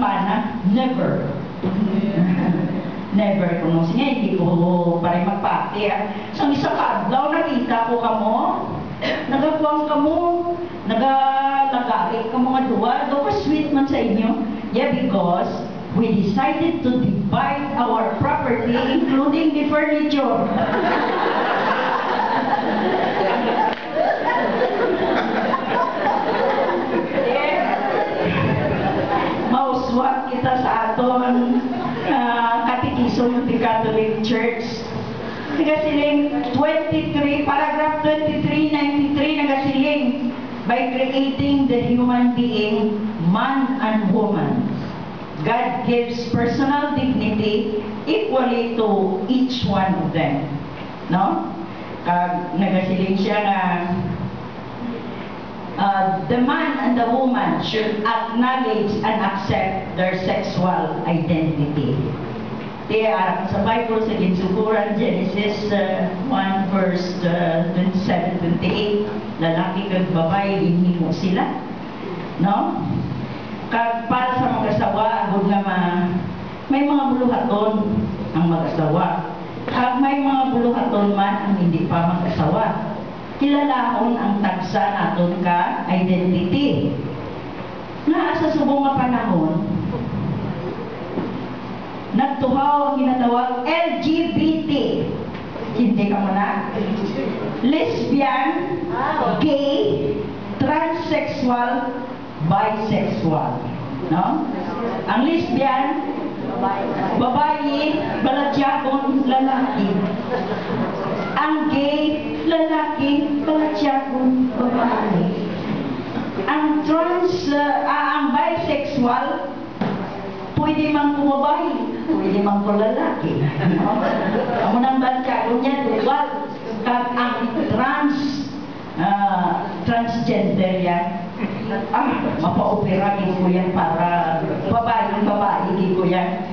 pana? Never. Never ko nung siya, hindi ko parang magpati. So, isang kadlaw, nakita ko kamo, nagakuang kamo, nagalagari ka mga duwa, do ka sweet man sa inyo. Yeah, because we decided to divide our property, including the furniture. Mauswat kita sa aton katikisong ng Catholic Church. Nagasiling 23, paragraph 2393, nagasiling, by creating the human being, man and woman, God gives personal dignity equally to each one of them. No? Nagasiling siya na the man and the woman should acknowledge and accept their sexual identity. Kaya sa Bible, sa Ginsukuran, Genesis 1 verse 27-28, lalaki kag babae, hinimo sila. No? Para sa mga asawa, agad nga may mga buluhaton ang mag-asawa. Kag may mga buluhaton man ang hindi pa mag-asawa. Kilalahon ang tagsa naton ka identity. Na sa subong nga panahon, nagtuhaw ang ginatawag LGBT. Hindi ka muna. Lesbian, gay, transsexual, bisexual. No? Ang lesbian, babae, baladyagon, lalaki. Ang gay, lalaki, baladyagon, babae. Ang ang bisexual, pwede mang kumabay, pwede mang kulalaki. Amo nang baladyagon niya, duwal. Kag ang transgender yan, mapa-opera ko yan para babae ko yan.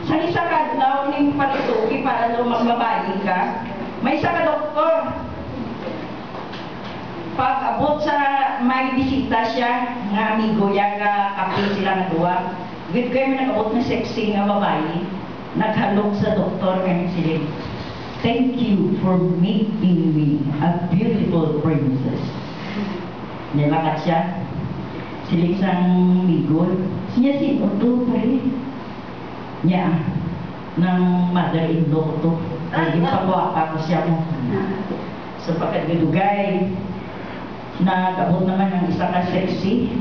Sa isa kadlaw ning palituki para daw magbabae ka, may isa ka doktor. Pag abot sa may bisita siya, nga amigo yan, kape sila nga duwa, with kayo may nag-abot na sexy nga babae, naghalong sa doktor kami sila. Thank you for making me a beautiful princess. Nilakat siya. Sila isang migol. Siya si Otto pa rin. Niya, ng mother-in-law ko. Kaya pagwapa ko siya mo. So pagkadugay, nag-abot naman ng isa ka sexy.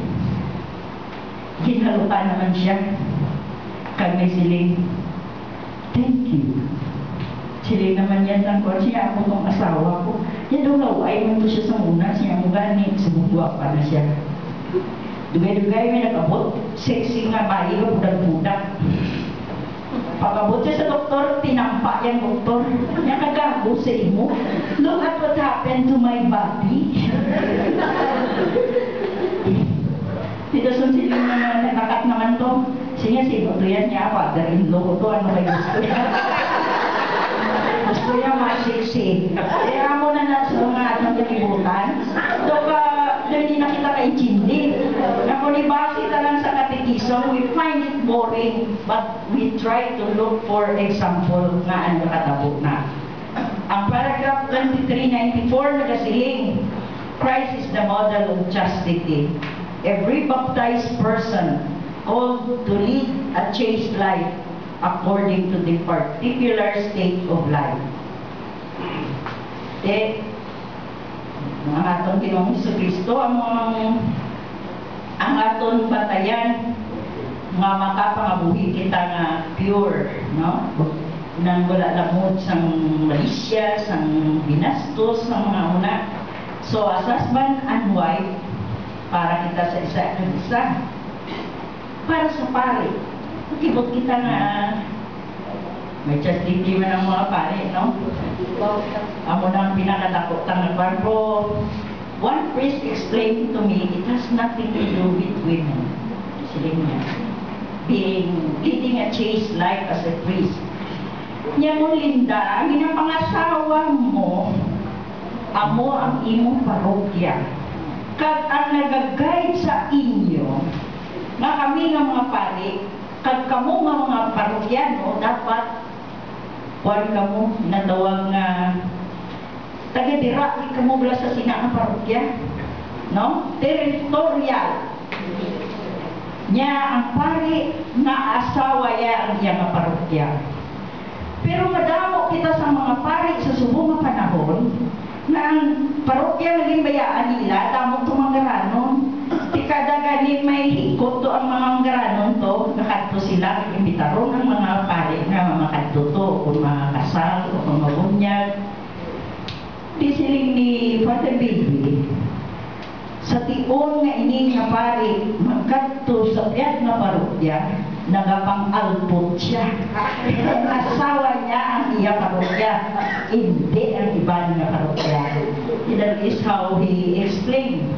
Ginalupan naman siya. Kag may siling, thank you. Sila naman yan ang kwan, siya ako itong asawa ko. Yan daw laway mo siya sa muna, siya mo gani, sumugwa pa na siya. Dugay-dugay may nag-abot, sexy nga bayi ka, budak-budak. Pag-abot siya sa doktor, tinampa yan doktor. Yan nagago sa imo. Look at what happened to my body. Dito sun sila na nakakat naman to. Siya sino to yan niya, father-in-law ko to, ano kayo gusto niya? Gusto niya masiksi. Kaya mo na nasa mga atong kalibutan. So, hindi na kita kaintindi. Na kung ibasi ka lang sa katekism, we find it boring, but we try to look for example nga ano katabo na. Ang paragraph 2394 nagasiling, Christ is the model of chastity. Every baptized person called to lead a chaste life according to the particular state of life. Ang aton Ginoong Jesucristo, ang aton batayan nga makapangabuhi kita nga pure, no? Nang wala lamod sang malisya, sang binastos, sang mga una. So, as husband and wife, para kita sa isa at isa. Para sa pare. Tibot kita nga may chastity man ang mga pare, no? Amo na ang pinakadakot ang barko. One priest explained to me, it has nothing to do with women. Siling niya. Leading a chaste life as a priest. Niya mo, Linda, ang ginapangasawa mo, amo ang imong parokya. Kag ang nag-guide sa inyo, nga kami nga mga pari, kag kamo nga mga parokyano, dapat kuwan kamo natawag nga taga-dira kamo bala sa sina nga parokya, no? Territorial. Nya ang pari na asawa ya ang iya nga parokya. Pero madamo kita sa mga pari sa subong nga panahon na ang parokya naging bayaan nila, damo tumanggaranon. Di kada gani may hikot to ang mga garanon to, nakadto sila, imbitaron ang mga pari na makadto to, kung mga kasal, o kung mabunyag. Di siling ni Father Baby, sa tion nga ini nga pari, magkadto sa tiyat nga parokya, nagapang-alpot siya. Ang asawa niya ang iya parokya, hindi ang iba nga parokya. That is how he explained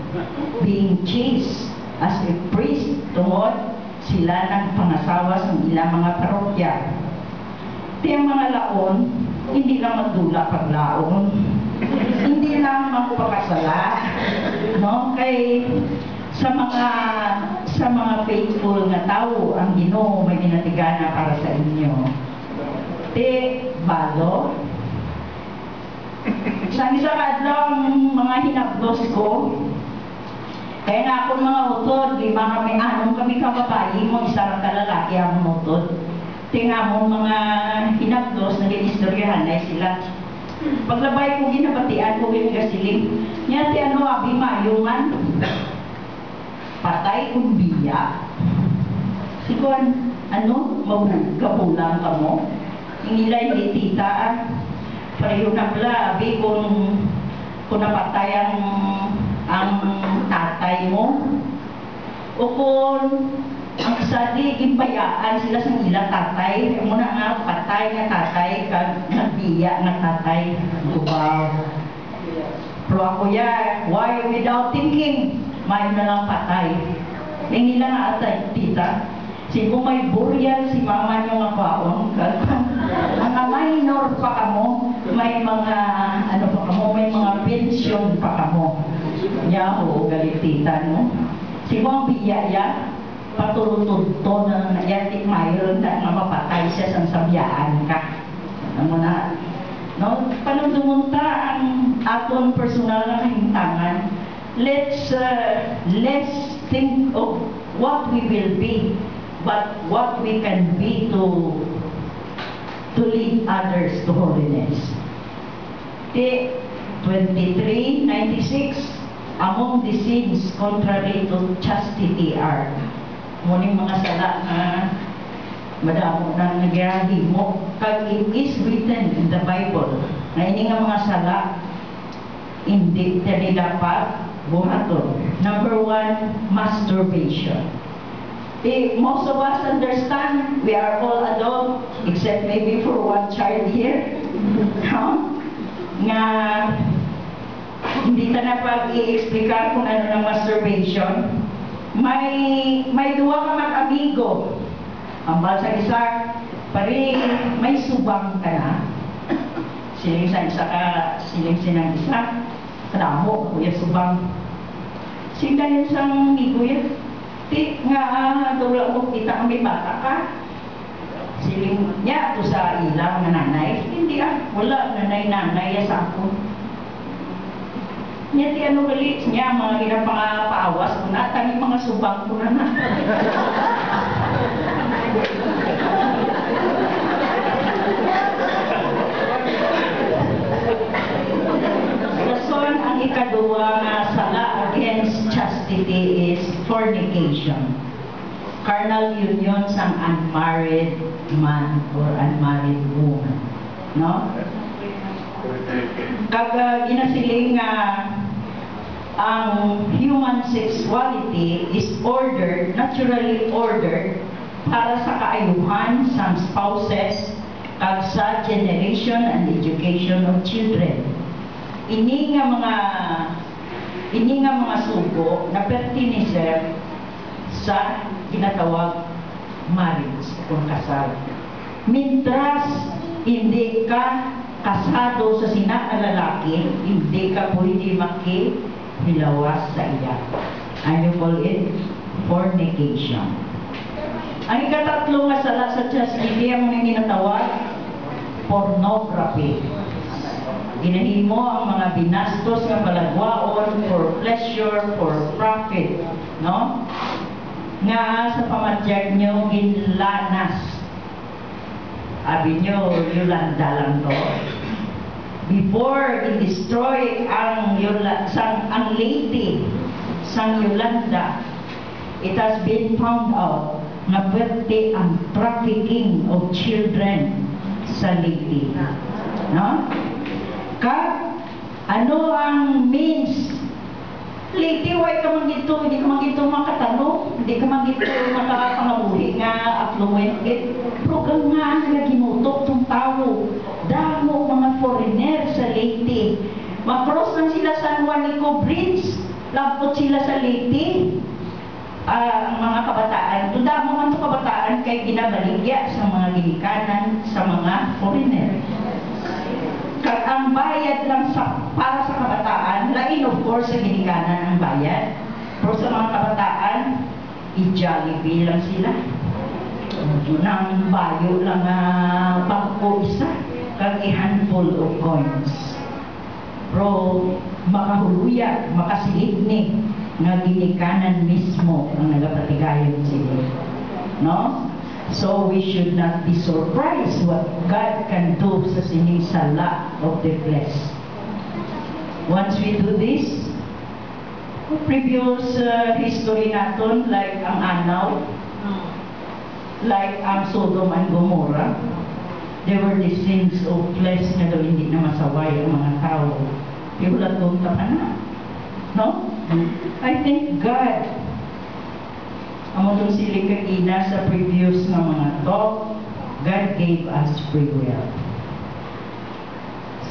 being chased as a priest tungod sila nagpangasawa sa ilang mga parokya. Tiyang mga laon, hindi lang magdula paglaon, hindi lang magpakasala, no? Kay sa mga faithful nga tao ang Ginoo may ginatigana para sa inyo. Te balo. Sa isa kadlaw ang mga hinabdos ko, kaya nga akong mga utod, 5 kami, 6 kami kababayi mo, isa lang kalalaki ang utod. Tinga mo mga hinabdos, naging istoryahan na sila. Paglabay ko ginabatian ko ginagasiling, niya ti ano abi mayungan, patay kung biya. Sikuan, ano, mabugapulang ka mo, ingilay di tita, pareho na pala, abi kung napatay ang tatay mo, o kung ang sadi, gimbayaan sila sa ilang tatay, muna nga patay nga tatay, kag nagbiya nga tatay, wow. Pero ako ya, why without thinking, may na lang patay. Yung ilang nga atay, tita, kung may burial si mama nyo nga paon, ang minor pa kamo, may mga, ano pa kamo, may mga pension pa kamo. Yaho, galit tita, no? Ang biyaya, patulutod-to na nayatik mayroon na mapapatay siya sa sabyaan ka. Ano na, no? Panundumunta ang atong personal na kahintangan, let's think of what we will be, but what we can be to lead others to holiness. The 23:96, among the sins contrary to chastity are, muning mga sala na madamo nang nagyahimo, kag it is written in the Bible, na ini nga mga sala, hindi tali dapat buhaton. Number 1, masturbation. Most of us understand, we are all adult, except maybe for one child here. Nga, hindi ta na pag-i-explicar kung ano ng masturbation. May duwa ka mag-amigo. Ang balsa isa, pari may subang ka na. Siling sa isa ka, siling sinang isa. Kadamo, kuya subang. Singda yun sang amigo yan. Ti nga dula mo kita ang may bata ka. Siling niya to sa ilang na nanay. Hindi wala nanay sa ako. Niya ti ano galit niya mga ginapangapaawas ko na, tanging mga subang ko na. Rason ang ikaduwa nga sala against chastity is fornication. Carnal union sang unmarried man or unmarried woman. No? Kag ginasiling nga ang human sexuality is ordered, naturally ordered, para sa kaayuhan sa spouses kag sa generation and education of children. Ini nga mga sugo na pertiniser sa ginatawag marriage kung kasal. Mintras hindi ka kasado sa sina lalaki, hindi ka pwede makihilawas sa iya. Ano po it? fornication. Ang ikatatlo nga sala sa chastity ang mga ginatawag pornography. Ginahimo ang mga binastos nga palagwaon for pleasure, for profit, no? Nga sa pamatyag nyo ginlanas. Abi nyo, Yolanda lang to. Before i-destroy ang lady sang Yolanda, it has been found out na pwede ang trafficking of children sa lady. No? Ano ang means? Lady, why ka magito? Hindi ka magito makatanong? Hindi ka magito makapangabuhi nga affluent? Program nga nga ginutok itong tao. Damo mga foreigner sa lady. Makross lang sila San Juanico Bridge. Lampot sila sa lady. Ang mga kabataan. Damo man ito kabataan kay ginabaligya sa mga ginikanan sa mga foreigner. Ang bayad lang para sa kabataan, lain of course sa ginikanan ang bayad. Pero sa mga kabataan, i-Jollibee lang sila. Nang bayo lang bangko isa, kag i-handful of coins. Pero makahuluya, makasilidni, nga ginikanan mismo ang nagapatigayon sila. No? So we should not be surprised what God can do sa sinisala of the flesh. Once we do this, previous history naton like ang Anaw, like ang Sodom and Gomorrah, there were the sins of flesh nga daw hindi na masaway ang mga tao. Iulat kong na. No? I thank God amo itong siling kagina sa previous na mga talk, God gave us free will.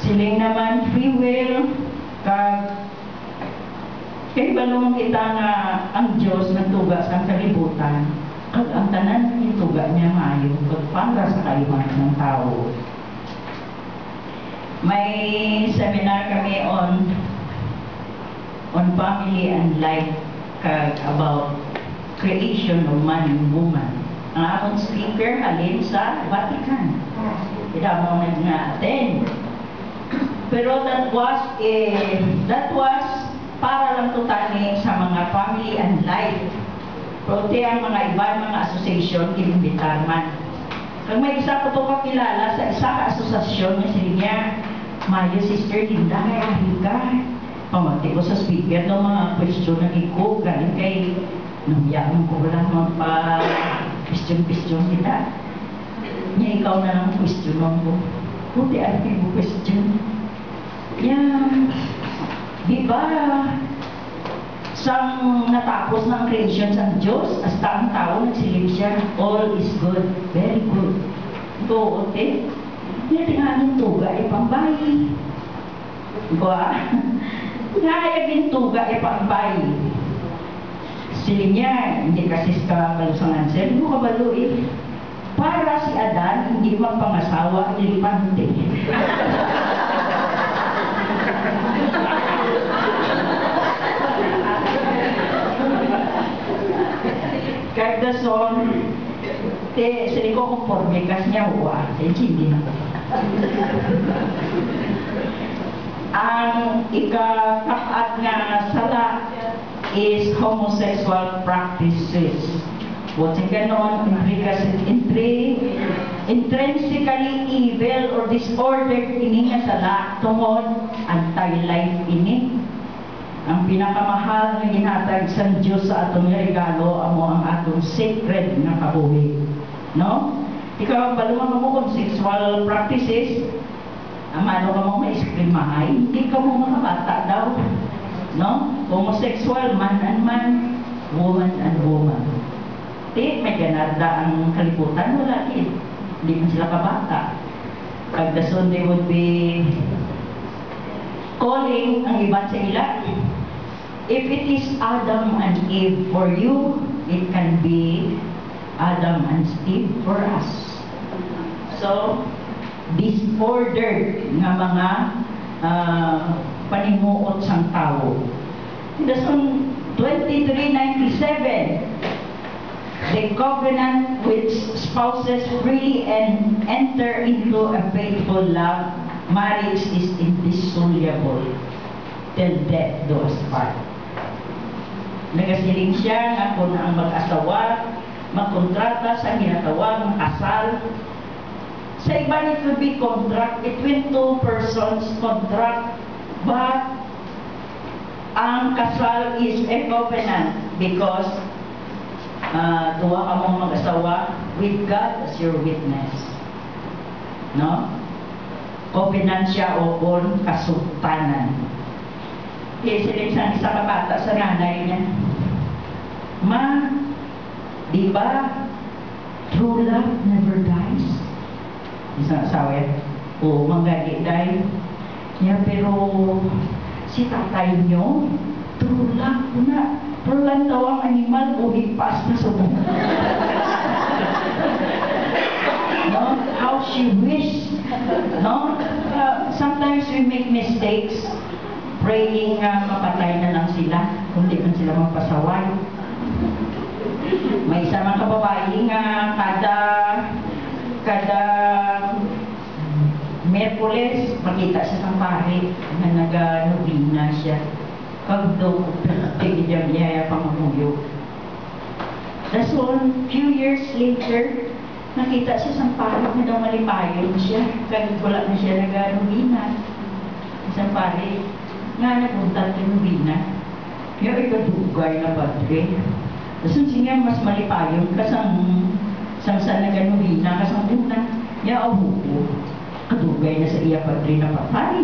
Siling naman free will, kay balong kita nga ang Diyos nagtuga sa kalibutan, kag ang tanan ng tuga niya maayo, kag para sa kaiman ng tao. May seminar kami on family and life, about creation of man and woman. Ang akong speaker halin sa Vatican. Ito mo nag-attend. Pero that was para lang tutani sa mga family and life. Pero ang mga ibang mga association kinimbitar man. Kung may isa ko to kakilala sa isa ka asosasyon niya niya, Mayo Sister Linda, kaya higa. Pamati ko sa speaker ng mga question na iko, galing kay nabiyaan ko wala naman pa question kita. Niya ikaw na lang question mo. Buti ate mo question. Yan. Diba? Sang natapos ng creation sa Diyos, hasta ang tao nagsilip siya, all is good, very good. Ito, ote. Niya tinganin tuga, pambayi. Diba? Ngaya din tuga, pambayi. Sili niya, hindi kasi sa kalusangan siya, hindi mo kabalo para si Adan, hindi magpangasawa, ilipante. Kahit the son, sili ko conforme kas niya, hindi na. Ang ikakapat nga sala is homosexual practices. What's ganon, intrinsically evil or disordered ini nga sala tungod anti-life ini. Ang pinakamahal na ginhatag sa Diyos sa atong regalo amo ang atong sacred na kabuhi. No? Ikaw balungan mo kung sexual practices, amano ka mo ma-esprimahay, hindi ka mo mga bata daw. No? Homosexual, man and man, woman and woman. May ganarda ang kalibutan, wala hindi man sila kabata. Pag the son they would be calling ang iban sa ila. If it is Adam and Eve for you, it can be Adam and Eve for us. So, disordered nga mga panimuot sang tao. 2397, the covenant which spouses freely and enter into a faithful love, marriage is indissoluble till death do us part. Nagasiling siya nga kung ang mag-asawa magkontrata sa ginatawag ng kasal. Sa iba, it would be contract between two persons, contract, but ang kasal is a covenant because duwa ka mong mag-asawa with God as your witness. No? Covenant siya o on kasultanan. Isiling sa isa ka bata sa nanay niya, Ma, di ba true love never dies? Isang asawa yan, o manggagi dahil niya, pero si tatay nyo, true love na, pero lang daw ang animal o higpas na sa buhay. No? How she wish. No? Sometimes we make mistakes praying mapatay na lang sila kung di man sila magpasaway. May isa mga kababae nga kada Merkules makita siya sa pare na nag-novena siya kag daw tigidya niya pangamuyo. That's all, few years later nakita siya sa pare na daw malipayon siya kag wala na siya nag-novena. Isang pare nga napunta ng novena, yung ikadugay na padre. Tapos siya mas malipayon kasang sa nag-novena kasang una niya abuko. Kadugay na sa iya padre na patay.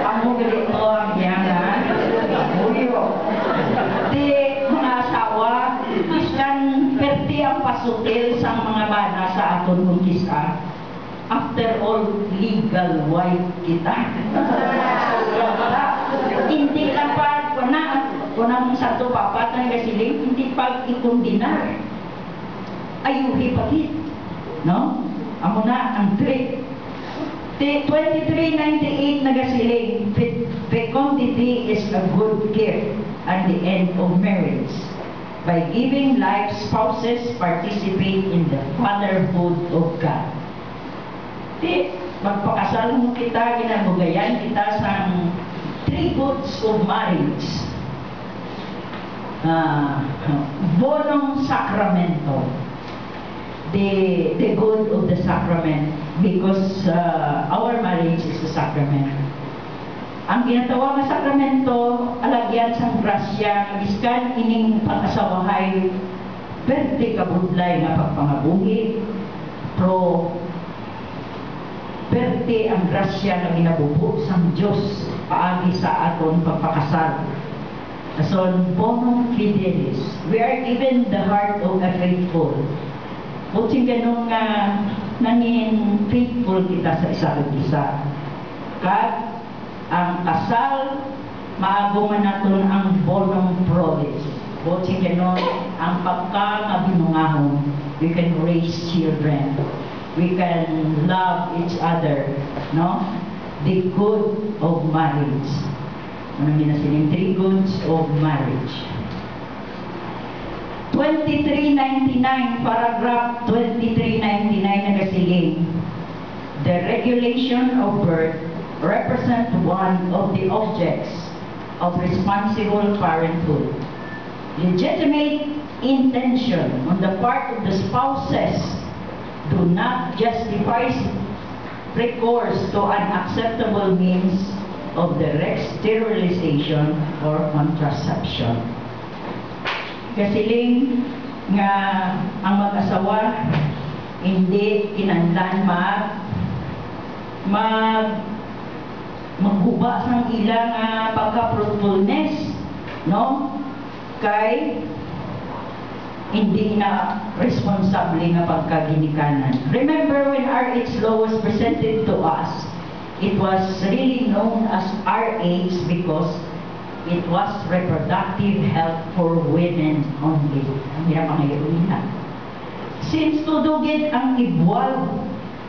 Amo ganito ang yanan. Uyo. Di mga asawa, iskan perti ang pasutil sa mga bana sa aton kong kisa. After all, legal wife kita. Hindi lang pa, kunang santo papat na kasiling, hindi pag ikundinar. Ayuhi pagit. No? Amo na ang trick. 2398 nagasiling, fecundity is a good gift at the end of marriage. By giving life, spouses participate in the fatherhood of God. Magpakasal mo kita, ginabugayan kita sa three goods of marriage. Bonum sacramento. The good of the sacrament because our marriage is a sacrament. Ang ginatawag na sakramento, alagyan sang grasya, biskan ining pag-asawahay, pwede kabudlay nga pagpangabuhi, pro pwede ang grasya na ginabubo sang Diyos paagi sa aton pagpakasal. So, bonum fidelis, we are given the heart of a faithful. Buting ganun nga nangin faithful kita sa isa't isa. Kag ang kasal, maagungan natin ang bonum provis. Buting ganun ang pagkakabinungahon. We can raise children. We can love each other. No? The good of marriage. Ano ginasiling? Three goods of marriage. 2399, paragraph 2399 nagasiling, the regulation of birth represent one of the objects of responsible parenthood. Legitimate intention on the part of the spouses do not justify recourse to unacceptable means of the sterilization or contraception. Kasiling nga ang mag-asawa hindi kinahanglan maghuba sang ilang pagka-fruitfulness, no? Kay hindi na responsable nga pagkaginikanan. Remember when RH law was presented to us, it was really known as RH because it was reproductive health for women only. Ang hirap ang iruina. Since tudugid ang ibwal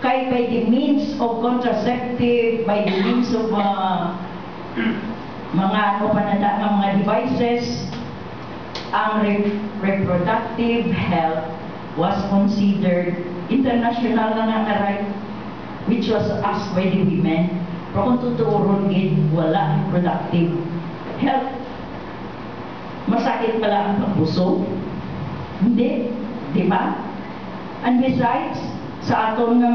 kay by the means of contraceptive, by the means of mga ano pa na nga mga devices, ang reproductive health was considered international na nga right, which was asked by the women. Pero kung tutuuron gid, wala reproductive health. Masakit pala ang pagbuso? Hindi, di ba? And besides, sa aton nga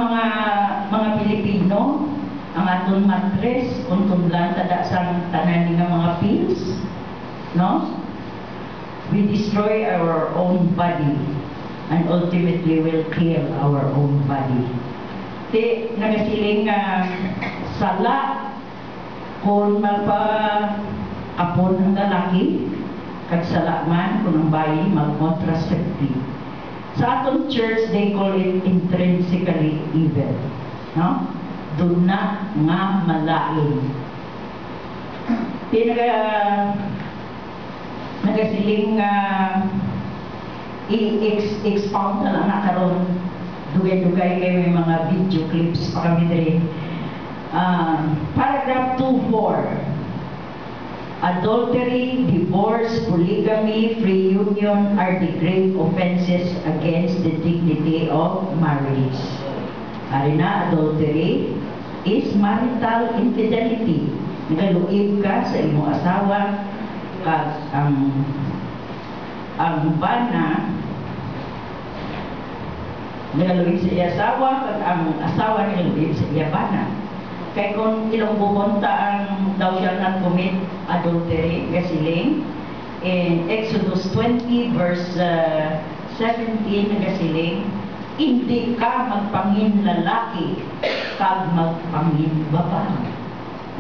mga Pilipino, ang aton mattress, kung tumlan tada sa tanan nga mga pills, no? We destroy our own body and ultimately will kill our own body. Di, nagasiling sala kung magpa-apon ang lalaki, kag sala man kung ang bayi mag-contraceptive. Sa atong church, they call it intrinsically evil. No? Doon na nga malain. Di nagasiling i-expound na lang na karon dugay-dugay kayo may mga video clips pa kami rin. Paragraph 2.4, adultery, divorce, polygamy, free union are the grave offenses against the dignity of marriage. Ari na, adultery is marital infidelity. Nagaluib ka sa imong asawa, kag ang bana nagaluib sa iya asawa, kag ang asawa nagaluib sa iya bana. Kaya kung ilang bukonta ang daw siya nag-commit adultery, gasiling, in Exodus 20 verse 17, nagasiling, hindi ka magpangin lalaki, kag magpangin babae.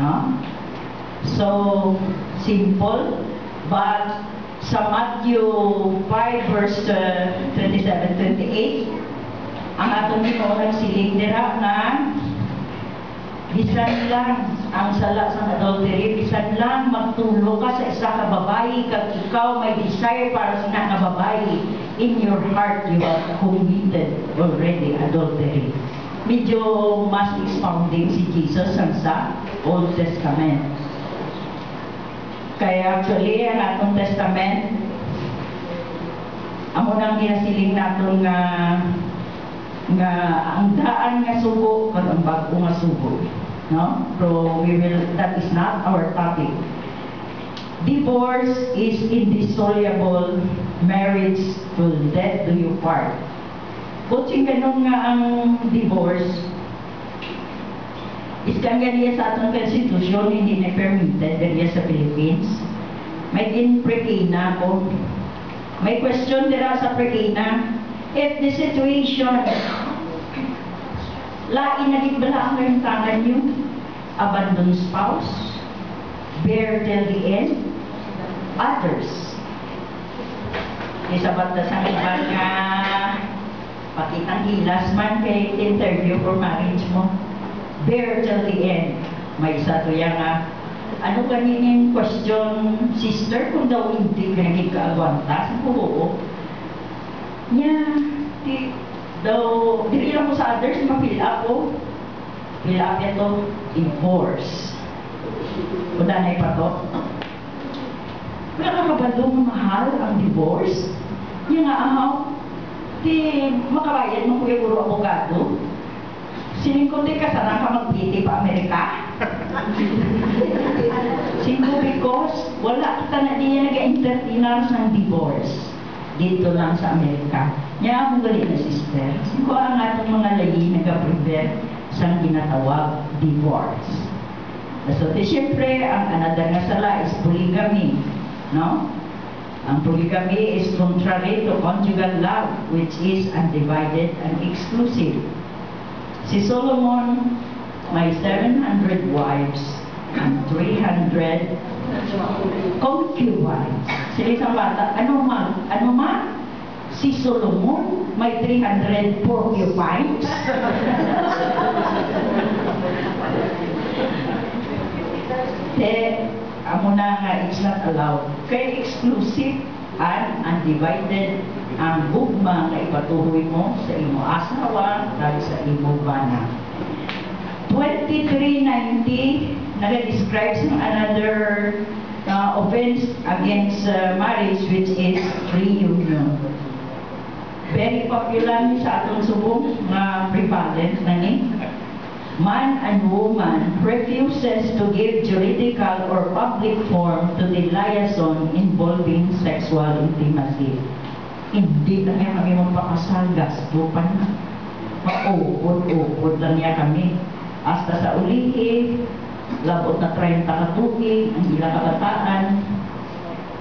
No? So, simple, but sa Matthew 5 verse 27-28, ang atong Ginoo nagsiling dira na bisan lang ang sala sa adultery, bisan lang magtulo ka sa isa ka babayi, kag ikaw may desire para sa nga babayi, in your heart you have committed already adultery. Medyo mas expounding si Jesus sa Old Testament. Kaya actually, ang atong Testament, amo nang ginasiling naton nga ang daan nga sugo kag ang bag-o nga sugo, no? So that is not our topic. Divorce is indissoluble, marriage till death do you part. Kutsing ganun nga ang divorce, iskan ganiya sa atong konstitusyon, hindi na permitted ganiya sa Philippines. May prekina ko. May question dira sa prekina. If the situation lain na bala ang karintangan nyo, abandon spouse, bear till the end, others. Isabat na sa iba nga pakitang hilas man kay interview for marriage mo, bear till the end. May isa to yan nga, ano kaninin question, sister, kung daw hindi ka naging kaagwanta, sa oo. Nya, dili lang ko sa others, ma-fill up ko. Fill up ito, divorce. Wala na pa to. Wala ka kabalong mahal ang divorce. Nya nga, ahaw, makabayad mo kuya guro abogado. Siningko ka, sana ka mag-piti pa Amerika. Singo because, wala kita na diya nag-entertainers ng divorce. Dito lang sa Amerika. Nya akong gali na sister. Sino ang atong mga layi nag-prevent sa ginatawag divorce. So, siyempre, ang another nga sala is polygamy. No? Ang polygamy is contrary to conjugal love, which is undivided and exclusive. Si Solomon may 700 wives and 300 concubines. Sila isang bata, ano ma? Si Solomon may 300 porcupines. Amo na nga, it's not allowed. Kaya exclusive and undivided ang gugma nga ipatuloy mo sa imo asawa dahil sa imo bana. 2390 naka-describe sa another offense against marriage, which is reunion. Very popular ni sa atong subong nga prevalent na ni. Man and woman refuses to give juridical or public form to the liaison involving sexual intimacy. Hindi na niya kami magpakasal, gasto pa na. Maupod-upod lang niya kami. Hasta sa ulihi, labot na 30 katuig, ang ilang kabataan,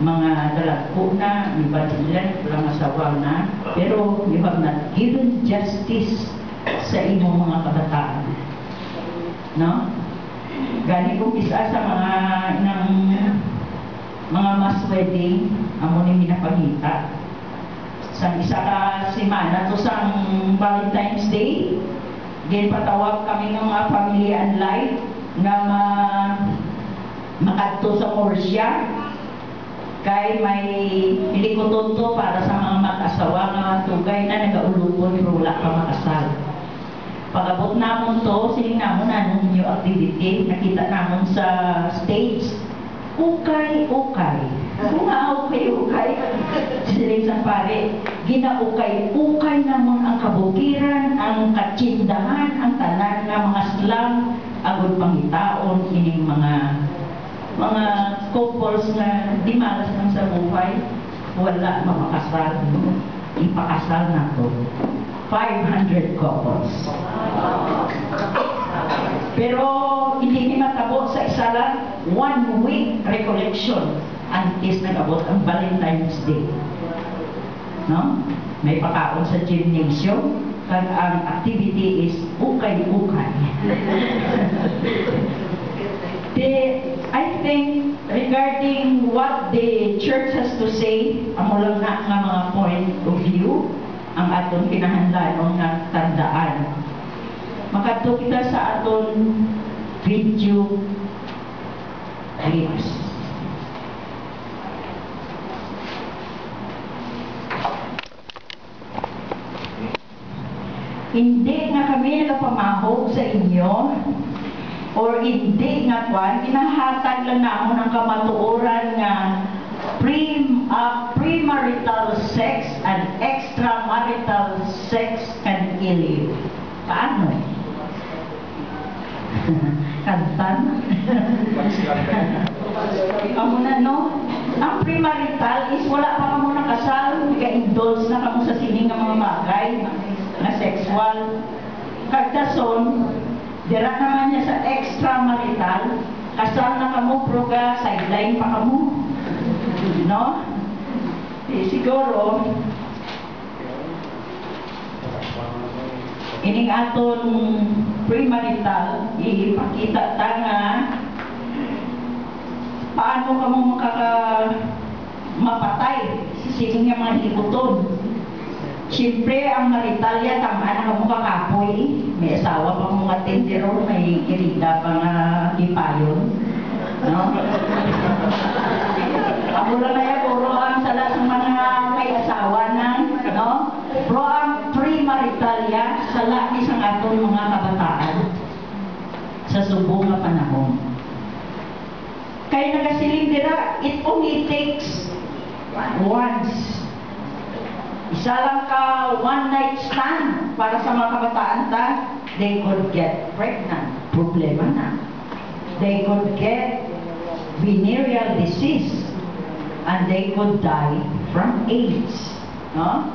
mga dalagpo na, iba sila, walang asawa na. Pero you have not given justice sa imong mga kabataan. No? Gani kong isa sa mga mass wedding, amo ni minapangita. Sa isa ka semana to sang Valentine's Day, ginpatawag kami ng mga family and life nga makadto sa Murcia. Kay may hilikoton to para sa mga mag-asawa nga tugay na nagaulupon pero wala pa makasal. Pag-abot namon to, siling namon na new activity, nakita namon sa stage, ukay-ukay. Kung nga ukay-ukay, siling sa pare, ginaukay-ukay namon ang kabukiran, ang katsindahan, ang tanan ng mga slang, agod pangitaon, ining mga couples na di malas lang sa buhay, wala makakasal. Ipakasal na to. 500 couples. Pero hindi ni matabo sa isa lang, 1 week recollection antes nag-abot ang Valentine's Day. No? May pakaon sa gymnasium, kag ang activity is ukay-ukay. I think regarding what the church has to say, amo lang na nga mga point of view, ang aton kinahanglanon nga tandaan. Makadto kita sa aton video clips. Hindi nga kami nagapamahog sa inyo or hindi nga kwan, inahatag lang namon ang kamatuoran nga premarital sex and extramarital sex can kill you. Paano? Kantan? Amo na, no? Ang premarital is wala pa kamo nakasal, ka-indulge na kamo sa sining nga mga bagay na sexual. Kagdason, dira naman niya sa extramarital, kasal na kamo, proga, sideline pa kamo. No? Siguro, ining aton premarital, ipakita ta nga paano ka mo mapatay sa sining nga mga hibuton. Siyempre, ang maritalya, tamaan na mo kakapoy. May asawa pa mga tindero, may kirida pa nga ipayon. No? Ako lang na yan, puro ang sala sa mga may asawa na, no? Pero ang premaritalya, sala isang aton mga kabataan sa subong nga panahon. Kaya nagasiling dira, it only takes once. Isa lang ka one night stand para sa mga kabataan ta, they could get pregnant. Problema na. They could get venereal disease and they could die from AIDS. No?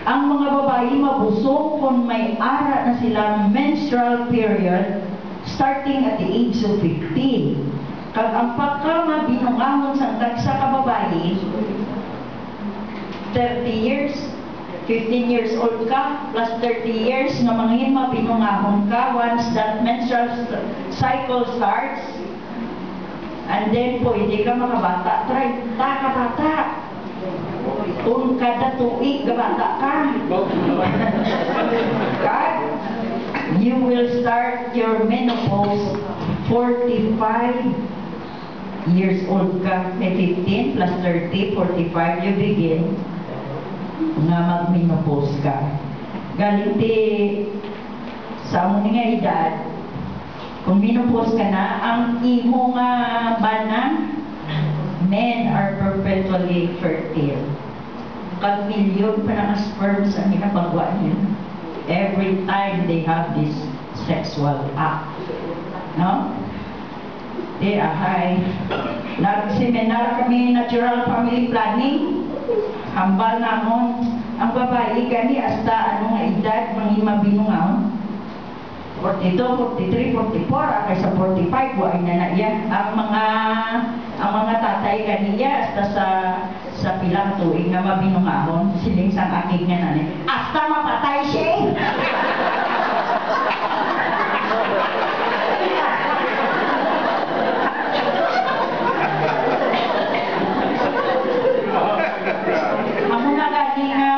Ang mga babae mabusog kung may ara na silang menstrual period starting at the age of 15. Kag ang pagkamabinungamon sa dagsa ka babae, 30 years, 15 years old ka, plus 30 years na mangin mabinungahon ka once that menstrual cycle starts, and then pwede ka makabata, 30 ka bata. Kung kada tuig ka bata ka. God, you will start your menopause 45 years old ka. May 15 plus 30, 45, you begin nga mag-menopause ka. Galing sa among nga edad, Kung minupos ka na, ang imo nga bana, men are perpetually fertile. Kag milyon pa ng sperms ang ginapagawa niya. Every time they have this sexual act. No? Di ahay. Nag-seminar kami natural family planning. Hambal namon. Ang babae kani hasta anong edad mga binungaw. 42, 43, 44, kaysa 45, buhay na na yan. Ang mga tatay kaniya, hasta sa pilang tuig na mabinungahon, siling sang aking nga nanay, hasta mapatay siya eh! Amo na gani nga,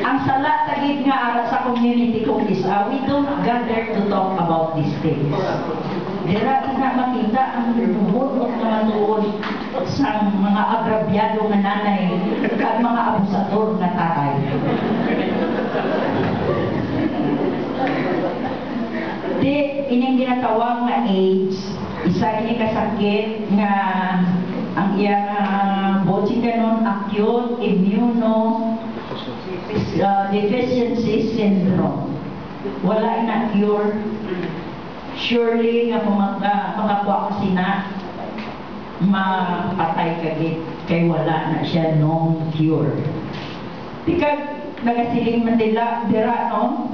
ang sala tagit nga ara sa community kong isa, we don't gather to talk about these things. Dira na makita ang bubulot na matuon sa mga agrabyado nga nanay at mga abusador na tatay. Di, ining ginatawag nga AIDS, isa ini kasakit nga ang iyang botsing ganon, acute immunodeficiency syndrome. Wala na cure. Surely nga makakuha ko sina mapatay kagit kay wala na siya no cure. Tikag nagasiling man dira no?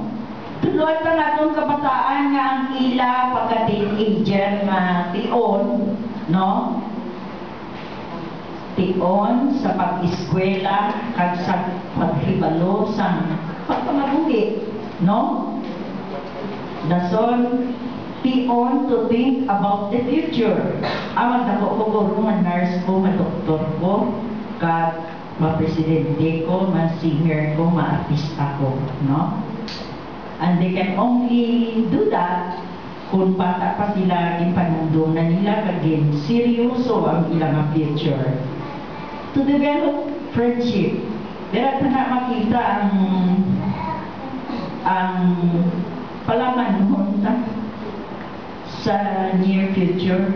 Tuluan pa natong kabataan nga ang ila pagka-teenager nga tion, no? Tion sa pag-eskwela kag sa paghibalo sa pagpamabuhi, no? Dason tion to think about the future. Amag na ko nga nurse ko, ma-doktor ko, kag ma-presidente ko, ma-singer ko, ma-artista ko, no? And they can only do that kung bata pa sila, panundunan nila, kagin seryoso ang ilang future. To develop friendship. Dira na makita ang palaman sa near future,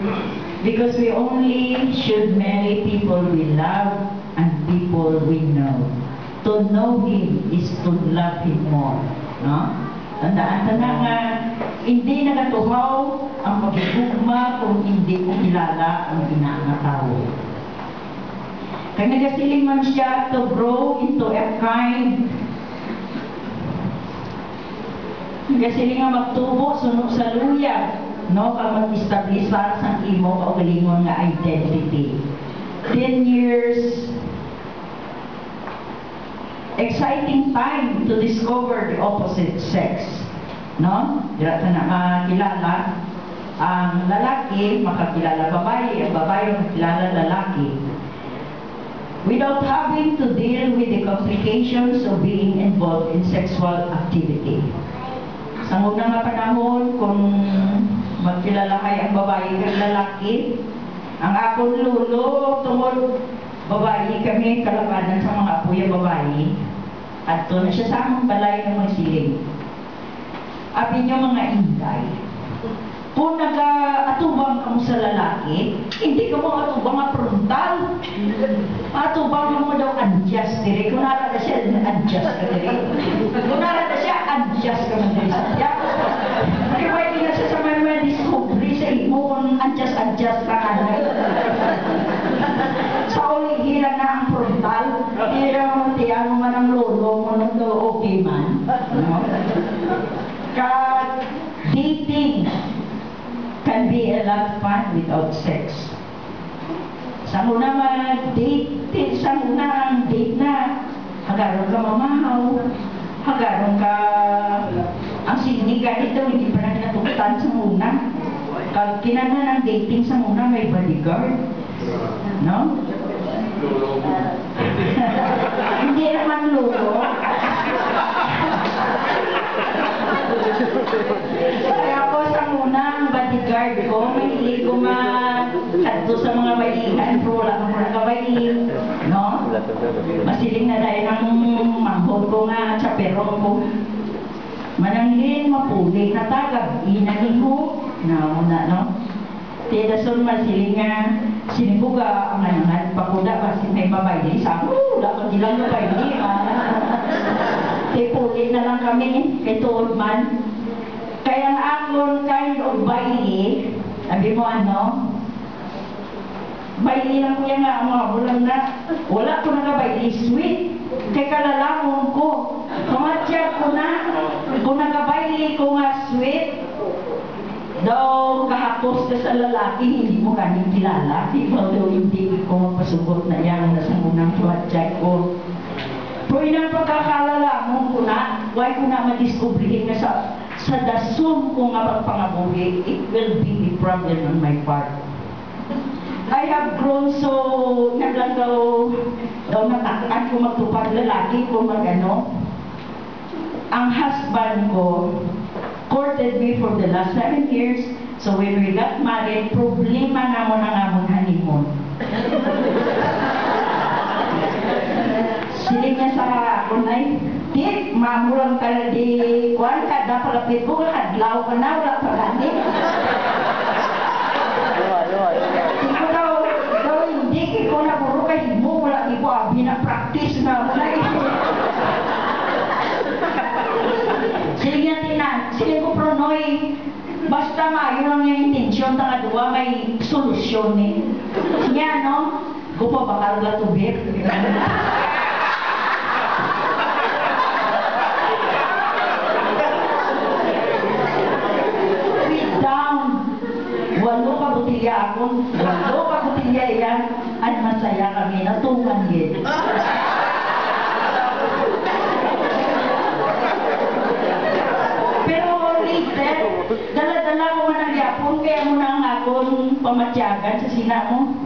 because we only should marry people we love and people we know. To know Him is to love Him more, no? Tandaan na nga, hindi nakatuhaw ang pagigugma kung hindi ko kilala ang inangatao. Kaya nagasiling man siya to grow into a kind. Nagasiling nga magtubo, sunod sa luya, no? Kaya mag-establishar sa imo kaugalingon nga identity. 10 years exciting time to discover the opposite sex, no? Dira na makilala ang lalaki, makakilala babae, ang babae makakilala lalaki, without having to deal with the complications of being involved in sexual activity. Sa unang nga panahon, kung magkilalahay ang babae kag lalaki, ang akong lulo tungod babae kami kalabanan sa mga apoy babae, at to na siya sa among balay ng mga siling. Abi niyo mga inday, kung nag-atubang ka mo sa lalaki, hindi ka mo atubang nga frontal. Atubang mo daw adjust dire. Kung nara na siya, adjust ka dire. Kung nara na siya, adjust ka mo dire sa siya. Kaya pwede na siya sa may discovery sa imo kung adjust ka ka na. Sa uling hila na ang frontal, tiyan mo man ang lolo mo nung okay man. Dating can be a lot of fun without sex. Sa una date na, hagaron ka mamahaw, hagaron ka, ang siniga ito, hindi pa na kinatukutan sa muna. Kag kinana ng dating sa muna, may bodyguard. No? Hindi naman lulo. Kaya ako sa muna, ang bodyguard ko, mahilig ko kadto sa mga baihan, pero wala kang mga kabain, no? Masiling na dahil ng manghod ko nga, tsapero ko. Mananglin mapuli na tagag, inanimo, na una, no? Tida son masilinga, sinibuga, ang nanangan, pakuda, kasi may babayli sa dapat nilang babayli, puli na lang kami, kay tuod man. Kaya ang akon kind of baili, sabi mo ano, baili lang ko yan nga, mga bulan na, wala ko nagabaili, sweet, kay kalalamon ko, kamatya ko na, kung nagabaili ko nga sweet, daw kahapos ka sa lalaki, hindi mo kanin kilala, daw hindi ko mapasugot na yan, nasa munang kamatya ko. Pero inang pagkakalalamon ko na, why ko na madiskubrihin na sa dasong ko nga pagpangabuhi, it will be a problem on my part. I have grown so, naglang daw natakaan ko magtupad lalaki ko magano. Ang husband ko courted me for the last 7 years, so when we got married, problema na mo na nga mong honeymoon. Siling niya sa ako na di, mamulang ka na di, kuwan ka, dapalapit ko, hadlaw ka na, wala pa gani. Ikaw daw hindi, ikaw na puro kayo mo, wala di ko abi na practice na mo na ito. Siling niya tinan, siling ko pronoy, basta mayo lang yung intensyon, tanga duwa, may solusyon eh. Siya, no? Ko pa bakal na tubig. Walo ka butilya ako, walo ka butilya yan, at masaya kami, natungan din. Pero later, dala-dala ko man ang yapon, kaya mo na ang akong pamatyagan sa sina mo.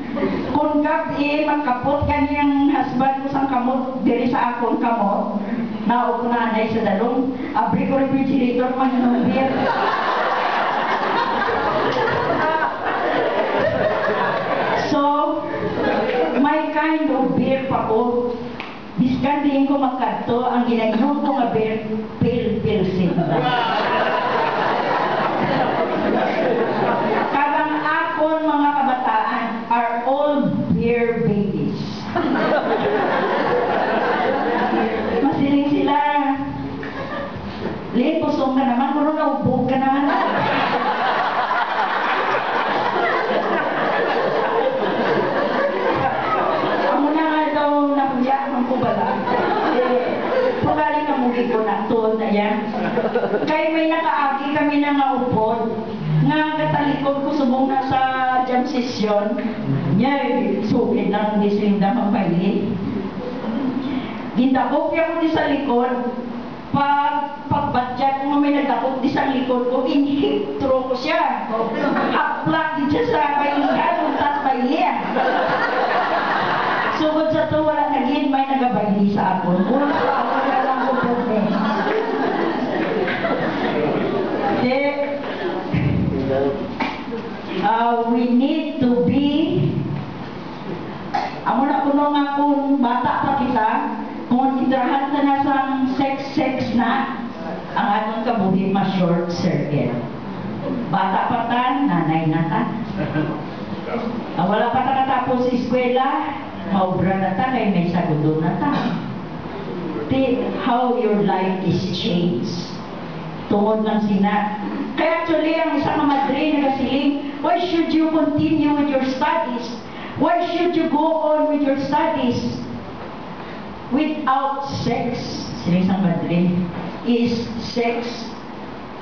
Kung kap, magkapot kaniyang husband ko sang kamot, diri sa akong kamot, naog ko nanay sa dalong, abri ko refrigerator man yung beer. So, may kind of beer pa ko. Diskandihin ko magkanto, ang ginainom ko nga beer, pil-pilsin ba? Kadang akon mga kabataan are all beer babies. Masiling sila. Li, pusong ka naman, kung naubog ka naman. Pagaling ka muli ko na tuon na yan. Kaya may nakaagi kami na nga upod, nga katalikod ko subong na sa jam session, niya, sugid lang di sinda mapaili. Gindakop niya ko di sa likod, pagbadyan ko may nagdakop di sa likod ko, inhitro ko siya. Haplak din siya sa bailihan, untat bailihan. Sugod sa to, wala naging may nagabayli sa ako. Wala lang ko problema. We need to be, amo na kuno nga kung bata pa kita, kung itrahan ka na sa sex na, ang atong kabuhi ma-short circuit. Bata pa ta, nanay na ta. Wala pa ta katapos eskwela, maubra na ta, kaya may sagudo na ta. How your life is changed. Tungod lang sina. Kaya actually, ang isang madre na kasiling, why should you continue with your studies? Why should you go on with your studies without sex? Sila isang madre. Is sex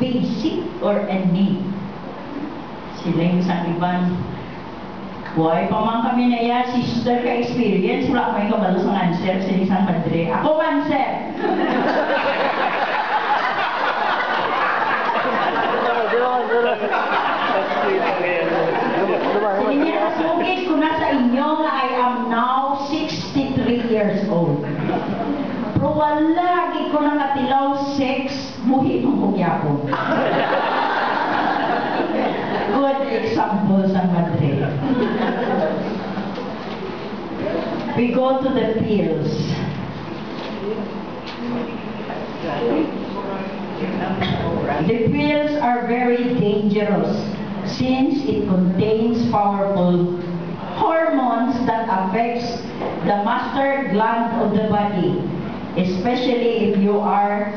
basic or a need? Sila yung isang ibang why pa man kami na yan, sister ka experience, wala may kabalo sa answer sa isang madre. Ako answer! Hindi niya nasugit ko na sa inyo na I am now 63 years old. Pero wala ko na natilaw sex, buhi ng kugyapon. Good example sa madre. We go to the pills. The pills are very dangerous since it contains powerful hormones that affects the master gland of the body, especially if you are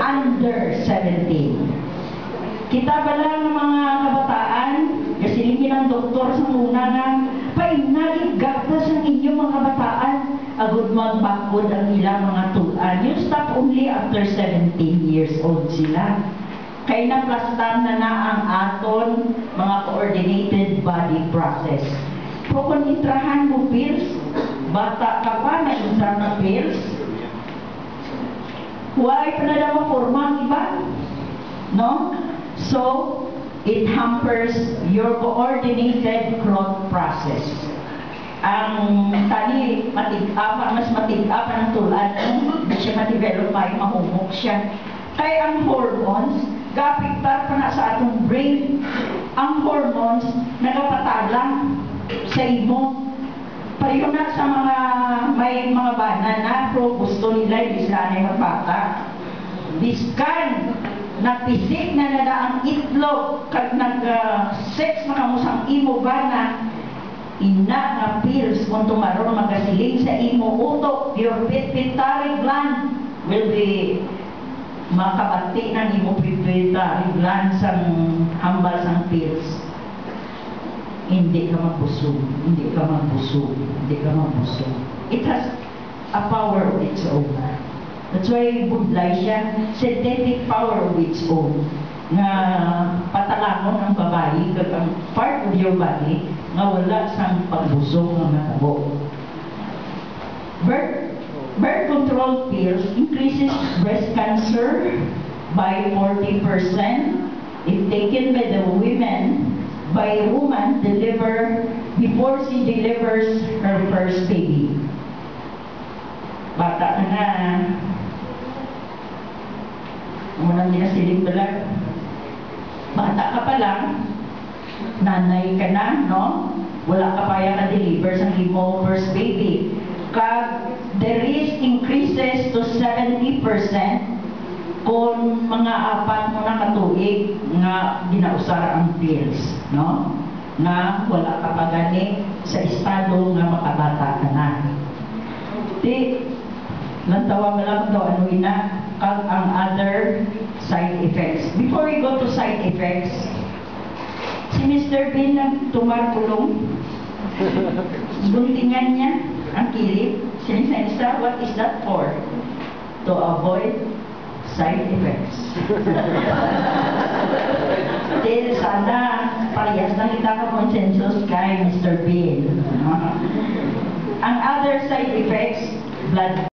under 17. Kita ba lang mga kabataan, kasilingin ng doktor sa muna nga, painagig gagdas ang inyong mga kabataan, agud magbakod ang ilang mga tuan. You stop only after 17 years old sila. Kaya naplastan na ang aton mga coordinated body process. Pero kung itrahan mo pills, bata ka pa, nag-intra ng pills, huwag pa na daw forma iba. No? So, it hampers your coordinated growth process. Ang tani, mas matig-up ang tulad, hindi siya ma-develop pa, mahumok siya. Kaya ang hormones, gapigtar pa na sa atong brain, ang hormones, nagapatalang sa imo. Pareho na sa mga, may mga bana na, pero gusto nila, hindi sila na magbata. Biskan, napisik na nada ang itlog, kag nag-sex makamusang imo bana, ina nga pills kung tumaron magasiling sa imo utok, your pituitary gland will be makabati ng imo pituitary gland sa hambal sang pills. Hindi ka magbusog, hindi ka magbusog, hindi ka magbusog. It has a power of its own. That's why budlay siya, synthetic power of its own. Nga patalangon ang babae, ang part of your body, nga wala sang pagbusog ng natabo. Birth control pills increases breast cancer by 40% if taken by the woman before she delivers her first baby. Bata ka na. Munang dinasiling balag. Bata ka pa lang. Nanay ka na, no? Wala ka pa yung na-deliver sa imo first baby. Kag the risk increases to 70% kung mga apat mo na katuig nga ginausara ang pills, no? Nga wala ka pa gani sa estado nga makabata ka na. Di, lantawa mo lang daw ano ina, kag ang other side effects. Before we go to side effects, si Mr. Bean ang tumarkulong. Guntingan niya ang kilip. Sinisensya, what is that for? To avoid side effects. Dahil sana parehas na kita ka consensus kay Mr. Bean. Ang other side effects, blood